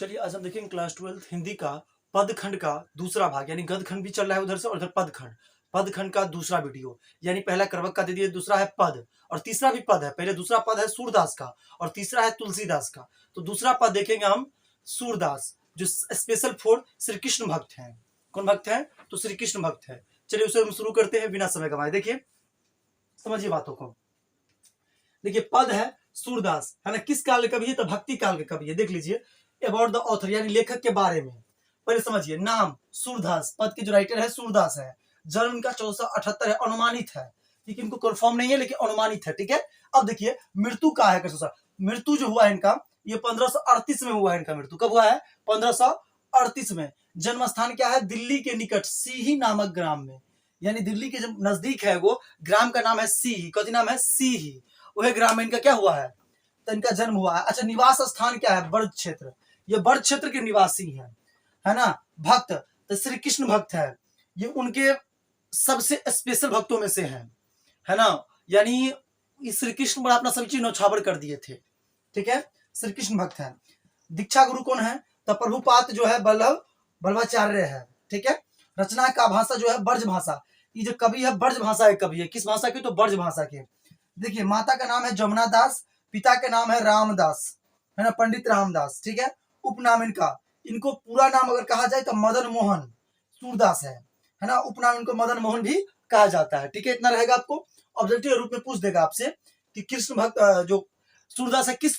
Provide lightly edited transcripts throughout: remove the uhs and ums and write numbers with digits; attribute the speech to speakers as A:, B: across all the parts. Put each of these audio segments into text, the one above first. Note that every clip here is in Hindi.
A: चलिए आज हम देखेंगे क्लास 12 हिंदी का पदखंड का दूसरा भाग, यानी गदखंड भी चल रहा है उधर से और उधर पदखंड। पदखंड का दूसरा वीडियो, यानी पहला करवक का दे दिए, दूसरा है पद और तीसरा भी पद है। पहले दूसरा पद है सूरदास का और तीसरा है तुलसीदास का। तो दूसरा पद देखेंगे हम सूरदास, जो स्पेशल फॉर श्री कृष्ण भक्त हैं। कौन भक्त है? तो श्री कृष्ण भक्त है। चलिए उसे हम शुरू करते हैं बिना समय गंवाए। देखिए, समझिए बातों को। देखिए, पद है सूरदास, है ना, किस काल के कवि है? तो भक्ति काल के कवि है। देख लीजिए, अबाउट द ऑथर यानी लेखक के बारे में पहले समझिए। नाम सूरदास, पद के जो राइटर है सूरदास है। जन्म इनका 1478 है, अनुमानित है, ठीक है, इनको कंफर्म नहीं है लेकिन अनुमानित है, ठीक है। अब देखिए मृत्यु का है मृत्यु जो हुआ है इनका, ये 1538 में हुआ है इनका मृत्यु। कब हुआ है? 1538 में। जन्म स्थान क्या है? दिल्ली के निकट सीही नामक ग्राम में, यानी दिल्ली के जो नजदीक है वो ग्राम का नाम है सीही। कौन नाम है? सीही। वह ग्राम में इनका क्या हुआ है? तो इनका जन्म हुआ है। अच्छा, निवास स्थान क्या है? ब्रज क्षेत्र। ये ब्रज क्षेत्र के निवासी हैं, है ना। भक्त तो श्री कृष्ण भक्त है, ये उनके सबसे स्पेशल भक्तों में से हैं, है ना। यानी श्री कृष्ण पर अपना सभी चीज नौछावर कर दिए थे, ठीक है। श्री कृष्ण भक्त है। दीक्षा गुरु कौन है? तो प्रभुपाद जो है बल्लभाचार्य है, ठीक है। रचना का भाषा जो है ब्रज भाषा। ये जो कवि है ब्रज भाषा के कवि है। किस भाषा के? तो ब्रज भाषा के। देखिए, माता का नाम है जमुना दास, पिता का नाम है रामदास, है ना, पंडित रामदास, ठीक है। उपनाम इनको पूरा नाम अगर कहा जाए तो मदन मोहन सूरदास है ना। उपनाम इनको मदन मोहन भी कहा जाता है, ठीक है। इतना रहेगा। आपको ऑब्जेक्टिव रूप में पूछ देगा आपसे कि कृष्ण भक्त जो सूरदास है किस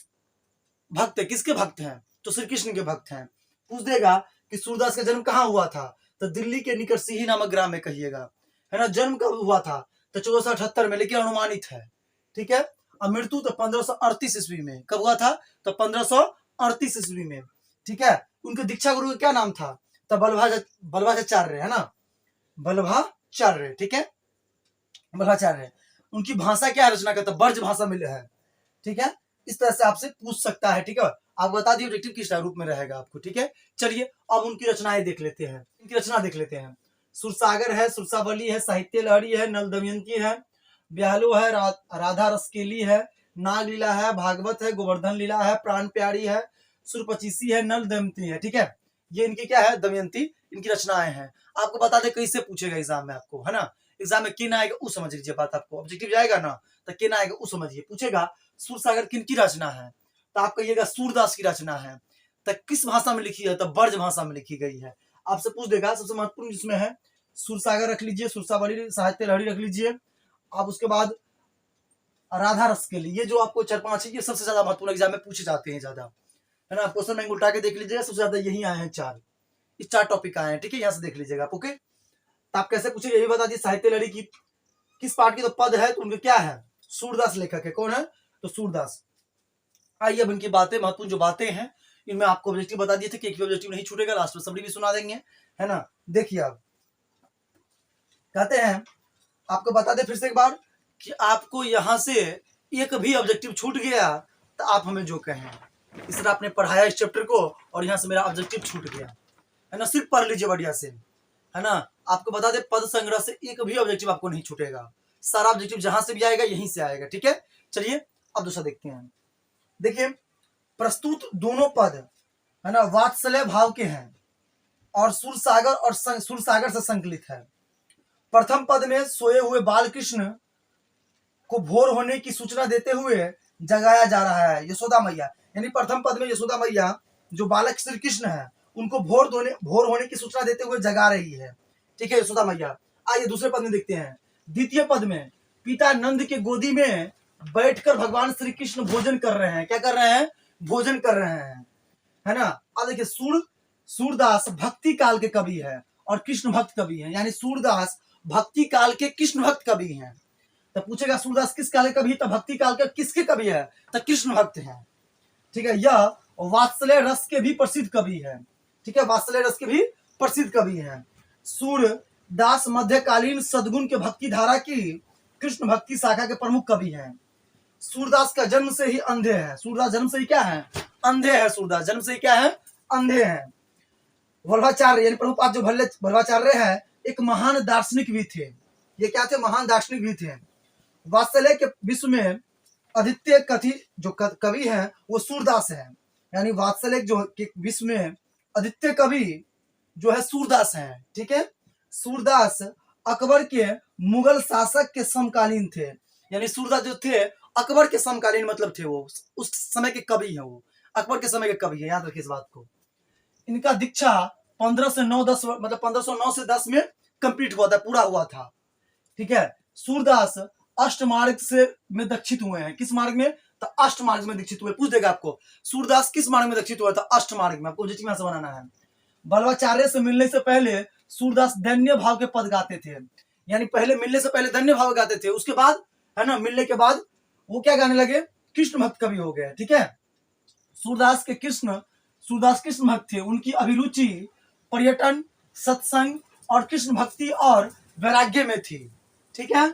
A: भक्त है, किसके भक्त हैं? तो श्री कृष्ण के भक्त हैं। पूछ देगा कि सूरदास का जन्म कहाँ हुआ था? तो दिल्ली के निकट सीही नामक ग्राम में कहिएगा, है ना। जन्म कब हुआ था? तो 1478 में, लेकिन अनुमानित है, ठीक है। और मृत्यु तो 1538 ईस्वी में। कब हुआ था? तो 1538 ईस्वी में, ठीक है। उनके दीक्षा गुरु का क्या नाम था? तो बल्लभाचार्य, है ना, बल्लभाचार्य, ठीक है, बल्लभाचार्य। उनकी भाषा क्या है? रचना का तो ब्रज भाषा में है, ठीक है। इस तरह से आपसे पूछ सकता है, ठीक है। आप बता दिए ऑब्जेक्टिव किस रूप में रहेगा आपको, ठीक है। चलिए अब उनकी रचनाएं देख लेते हैं। इनकी रचना देख लेते हैं। सुरसागर है, सुरसावली है, साहित्य लहरी है, नल दमयंती है, ब्यालो है, राधा रसकेली है, नागलीला है, भागवत है, गोवर्धन लीला है, प्राण प्यारी है, सुरपचीसी है, नल दमयंती है, ठीक है। ये इनकी क्या है? दमयंती इनकी रचनाएं हैं। आपको बता दे कैसे पूछेगा एग्जाम में आपको, है ना। एग्जाम में किन आएगा वो समझ लीजिए बात। आपको ऑब्जेक्टिव जाएगा ना तो किन आएगा वो समझिए। पूछेगा सूरसागर किन की रचना है, तो आप कहिएगा सूरदास की रचना है। तो किस भाषा में लिखी है? तो ब्रज भाषा में लिखी गई है। आपसे पूछ देगा। सबसे महत्वपूर्ण जिसमें है सूरसागर रख लीजिए, सुरसावली, साहित्य लहरी रख लीजिए। आप उसके बाद राधा रस के लिए, ये जो आपको 4-5 है, ये सबसे ज्यादा महत्वपूर्ण एग्जाम में पूछे जाते हैं ज्यादा, है ना। क्वेश्चन बैंक उल्टा के देख लीजिएगा, सबसे ज्यादा यही आए हैं 4, इस 4 टॉपिक आए हैं, ठीक है। यहाँ से देख लीजिएगा आप, ओके। तो आप कैसे पूछे ये भी बता दिए। साहित्य लहरी की किस पार्ट की? तो पद है, तो उनके क्या है? सूरदास लेखक है। कौन है? तो सूरदास। आइए अब इनकी बातें, महत्वपूर्ण जो बातें हैं इनमें आपको ऑब्जेक्टिव बता दिए थे कि एक भी ऑब्जेक्टिव नहीं छूटेगा, लास्ट में समरी भी सुना देंगे, है ना। देखिए आप कहते हैं, आपको बता दे फिर से एक बार कि आपको यहां से एक भी ऑब्जेक्टिव छूट गया तो आप हमें जो कहें। इस तरह आपने पढ़ाया इस चैप्टर को और यहां से मेरा ऑब्जेक्टिव छूट गया, है ना। सिर्फ पढ़ लीजिए बढ़िया से, है ना। आपको बता दे पद संग्रह से एक भी ऑब्जेक्टिव आपको नहीं छूटेगा। सारा ऑब्जेक्टिव जहां से भी आएगा यहीं से आएगा, ठीक है। चलिए अब दूसरा देखते हैं। देखिए, प्रस्तुत दोनों पद, है ना, वात्सल्य भाव के हैं और सुरसागर से संकलित है। प्रथम पद में सोए हुए बालकृष्ण को भोर होने की सूचना देते हुए जगाया जा रहा है यशोदा मैया। यानी प्रथम पद में यशोदा मैया जो बालक श्री कृष्ण है उनको भोर होने की सूचना देते हुए जगा रही है, ठीक है, यशोदा मैया। आइए दूसरे पद में देखते हैं। द्वितीय पद में पिता नंद के गोदी में बैठकर भगवान श्री कृष्ण भोजन कर रहे हैं। क्या कर रहे हैं? भोजन कर रहे हैं, है ना। अब देखिए, सूरदास भक्ति काल के कवि है और कृष्ण भक्त कवि हैं, यानी सूरदास भक्ति काल के कृष्ण भक्त कवि हैं। तो पूछेगा सूरदास किस काल के कवि? तो भक्ति काल के किसके कवि है? तो कृष्ण भक्त हैं, ठीक है। यह वात्सल्य रस के भी प्रसिद्ध कवि है, ठीक है, वात्सल्य रस के भी प्रसिद्ध कवि हैं। सूरदास मध्यकालीन सद्गुण के भक्ति धारा की कृष्ण भक्ति शाखा के प्रमुख कवि हैं। सूरदास का जन्म से ही अंधे हैं। सूरदास जन्म से ही क्या है? अंधे हैं। सूरदास जन्म से ही क्या है? अंधे हैं। वल्लभाचार्य यानी प्रभुपाद जो वल्लभाचार्य है एक महान दार्शनिक भी थे। ये क्या थे? महान दार्शनिक भी थे। वात्सल्य के विश्व में अद्वितीय कवि हैं वो सूरदास हैं। यानी वात्सल्य जो कि विश्व में आदित्य कवि जो है सूरदास हैं। ठीक है, सूरदास अकबर के मुगल शासक के समकालीन थे। यानी सूरदास जो थे अकबर के समकालीन मतलब थे, वो उस समय के कवि हैं, वो अकबर के समय के कवि है, याद रखिए इस बात को। इनका दीक्षा 15 से 9 10 मतलब 1509 से 10 में कंप्लीट हुआ था, पूरा हुआ था। ठीक है, सूरदास अष्टमार्ग से में दीक्षित हुए हैं। किस मार्ग में? तो अष्टमार्ग में दीक्षित हुए। पूछ देगा आपको सूरदास किस मार्ग में दीक्षित हुआ था? अष्टमार्ग में। आपको जितना से बनाना है। बल्लवाचार्य से मिलने से पहले सूरदास दैन्य भाव के पद गाते थे। यानी पहले मिलने से पहले दैन्य भाव गाते थे, उसके बाद है ना, मिलने के बाद वो क्या गाने लगे? कृष्ण भक्त कवि हो गए। ठीक है, सूरदास कृष्ण भक्त थे। उनकी अभिरुचि पर्यटन, सत्संग और कृष्ण भक्ति और वैराग्य में थी। ठीक है,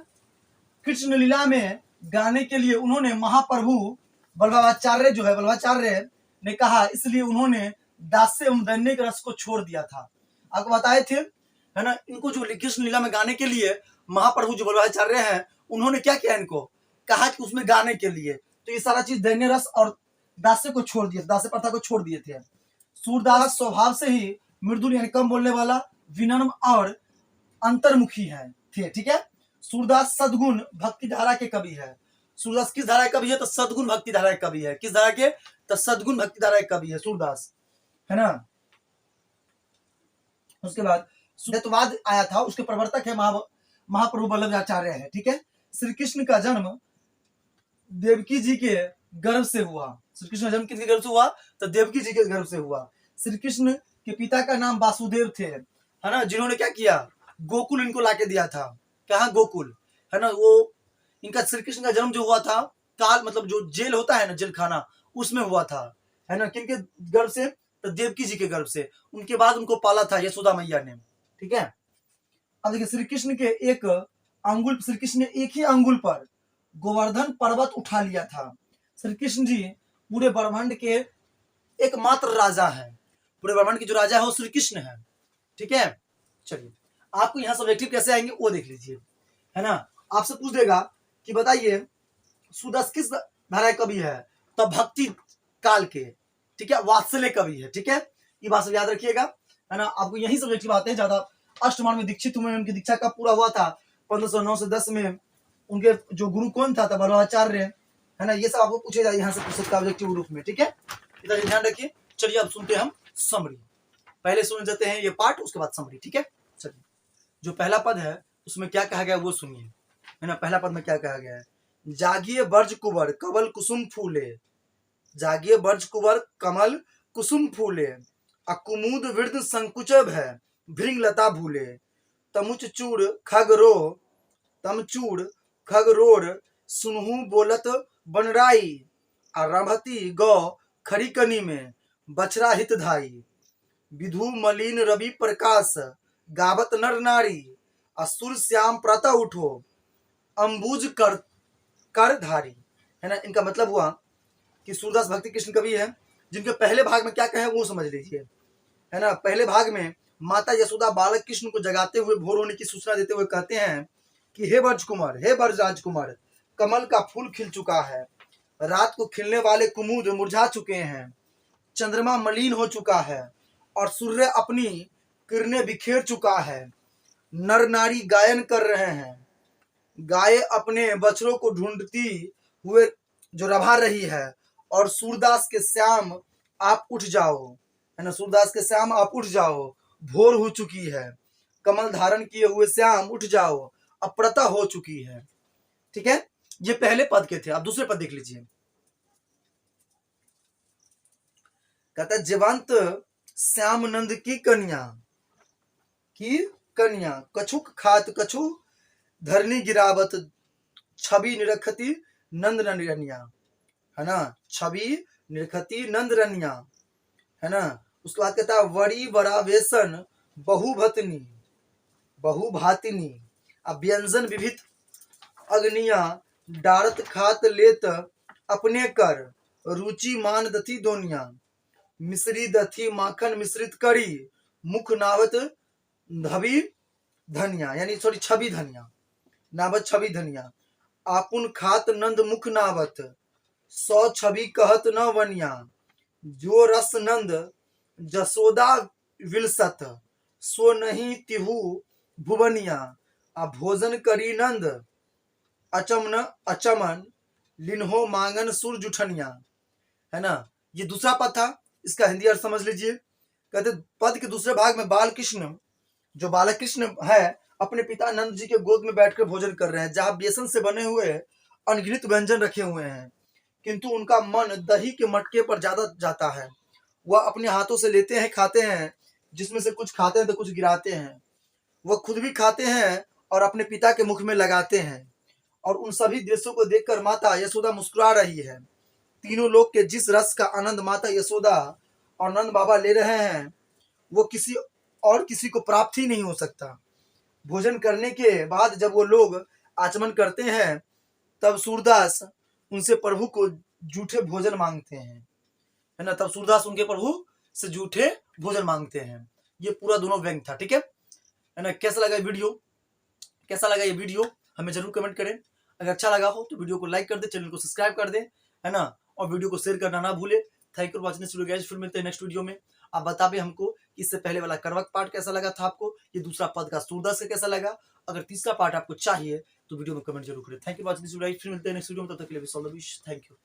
A: कृष्ण लीला में गाने के लिए उन्होंने महाप्रभु वल्लभाचार्य ने कहा, इसलिए उन्होंने दास्य एवं दैन्य के रस को छोड़ दिया था। आपको बताए थे है ना, इनको जो कृष्ण लीला में गाने के लिए महाप्रभु जो वल्लभाचार्य हैं, उन्होंने क्या किया? इनको कहा कि उसमें गाने के लिए, तो ये सारा चीज दैन्य रस और दास्य को छोड़ दिए, दास्य प्रथा को छोड़ दिए थे। सूरदास स्वभाव से ही मृदुल यानी कम बोलने वाला, विनम्र और अंतर्मुखी है थे। ठीक है, सूरदास सद्गुण भक्ति धारा के कवि है। सूरदास किस धारा के कवि है? तो सद्गुण भक्ति धारा के कवि है। किस धारा के? तो सद्गुण भक्ति धारा के कवि है सूरदास, है ना। उसके बाद सुदत्तवाद आया था, उसके प्रवर्तक है महाप्रभु वल्लभाचार्य है। ठीक है, श्री कृष्ण का जन्म देवकी जी के गर्भ से हुआ। श्री कृष्ण का जन्म किसके गर्भ से हुआ? तो देवकी जी के गर्भ से हुआ। श्री कृष्ण के पिता का नाम वासुदेव थे, है ना, जिन्होंने क्या किया? गोकुल इनको लाके दिया था। कहाँ? गोकुल, है ना। वो इनका श्री कृष्ण का जन्म जो हुआ था, काल मतलब जो जेल होता है ना, जेल खाना, उसमें हुआ था, है ना। किनके गर्भ से? तो देवकी जी के गर्भ से। उनके बाद उनको पाला था यशोदा मैया ने। ठीक है, अब देखिए श्री कृष्ण ने एक ही अंगुल पर गोवर्धन पर्वत उठा लिया था। श्री कृष्ण जी पूरे ब्रह्मांड के एकमात्र राजा हैं। पूरे ब्रह्मांड के जो राजा है वो श्री कृष्ण है। ठीक है, चलिए आपको यहाँ सब्जेक्टिव कैसे आएंगे वो देख लीजिए, है ना। आपसे पूछ देगा कि बताइए सूरदास किस धारा कवि है? तो भक्ति काल के, ठीक है, वात्सल्य कवि है। ठीक है, ये बात सब याद रखिएगा, है ना। आपको यही सब्जेक्टिव आते हैं ज्यादा। अष्टमार्ग में दीक्षित हुए, उनकी दीक्षा कब पूरा हुआ था? 1509 से 10 में। उनके जो गुरु कौन था? वल्लभाचार्य, है ना। ये सब आपको पूछे जाए, यहाँ से पूछ सकता है ऑब्जेक्टिव रूप में। ठीक है, इधर ध्यान रखिए। चलिए अब सुनते हैं हम समरी। पहले सुन जाते हैं ये पार्ट, उसके बाद समरी। ठीक है, चलिए जो पहला पद है उसमें क्या कहा गया वो सुनिए, है ना। पहला पद में क्या कहा गया है? जागिए बर्ज कुंवर कमल कुसुम फूले, जागिए बर्ज कुंवर कमल कुसुम फूले, अकुमुद वृद्ध संकुचब है भृंग लता भूले, तमुच चूड़ खगरो तमचूड़ खगरोर सुनहु बोलत बनराई, रभती गौ खरीकनी में बछरा हित धाई, विधु मलिन रवि प्रकाश गावत नर नारी, असुर श्याम प्रातः उठो अंबुज कर धारी, है ना। इनका मतलब हुआ कि सूरदास भक्ति कृष्ण कवि है, जिनके पहले भाग में क्या कहे वो समझ लीजिए, है ना। पहले भाग में माता यशोदा बालक कृष्ण को जगाते हुए भोर होने की सूचना देते हुए कहते हैं कि हे ब्रज कुमार, हे ब्रज राजकुमार, कमल का फूल खिल चुका है, रात को खिलने वाले कुमुद मुरझा चुके हैं, चंद्रमा मलिन हो चुका है और सूर्य अपनी किरणें बिखेर चुका है, नर नारी गायन कर रहे हैं, गाय अपने बछड़ों को ढूंढती हुए जो रभा रही है, और सूरदास के श्याम आप उठ जाओ, है ना। सूरदास के श्याम आप उठ जाओ, भोर हो चुकी है, कमल धारण किए हुए श्याम उठ जाओ, अब प्रातः हो चुकी है। ठीक है, ये पहले पद के थे। अब दूसरे पद देख लीजिए। कहता है जयवंत श्याम नंद की कन्या कछुक खात कछु धरनी गिरावत, छवि निरखती नंद रनिया, है ना। छवि निरखती नंद रनिया, है ना। उसके बाद कहता है वरी वरावेशन बहुभातिनी, व्यंजन विविध अग्निया डारत खात लेत अपने कर, रुचि मान दथी दोनिया, मिश्री दथी माखन मिश्रित करी, मुख नावत धबी धनिया, यानी सॉरी छवि धनिया, नावत छवि धनिया, आपुन खात नंद मुख नावत, सौ छवि कहत न वनिया, जो रस नंद जसोदा विलसत, सो नहीं तिहु भुवनिया, आ भोजन करी नंद अचमन अचमन, लिन्हो मांगन सुर जुठनिया। है ना, ये दूसरा पद था, इसका हिंदी अर्थ समझ लीजिए। कहते पद के दूसरे भाग में बाल कृष्ण, जो बालक कृष्ण है, अपने पिता नंद जी के गोद में बैठकर भोजन कर रहे हैं, जहां बेसन से बने हुए अनगिनत व्यंजन रखे हुए हैं, किंतु उनका मन दही के मटके पर ज्यादा जाता है। वह अपने हाथों से लेते हैं, खाते हैं, जिसमें से कुछ खाते हैं तो कुछ गिराते हैं। वह खुद भी खाते हैं और अपने पिता के मुख में लगाते हैं। और उन सभी दृश्यों को देखकर माता यशोदा मुस्कुरा रही है। तीनों लोग के जिस रस का आनंद माता यशोदा और नंद बाबा ले रहे हैं, वो किसी को प्राप्त ही नहीं हो सकता। भोजन करने के बाद जब वो लोग आचमन करते हैं, तब सूरदास उनसे प्रभु को जूठे भोजन मांगते हैं। है ना, तब सूरदास उनके प्रभु से जूठे भोजन मांगते हैं। ये पूरा दोनों व्यंग था। ठीक है ना, कैसा लगा ये वीडियो हमें जरूर कमेंट करें। अगर अच्छा लगा हो तो वीडियो को लाइक कर दे, चैनल को सब्सक्राइब कर दे, है ना, और वीडियो को शेयर करना ना भूले। Thank you for watching this video guys. फिर मिलते हैं नेक्स्ट वीडियो में। आप बताबे हमको कि इससे पहले वाला करवक पार्ट कैसा लगा था आपको, ये दूसरा पद का सूरदास का कैसा लगा। अगर तीसरा पार्ट आपको चाहिए तो वीडियो में कमेंट जरूर करें। Thank you for watching this video. फिर मिलते हैं नेक्स्ट वीडियो में, तब तक के लिए थैंक यू।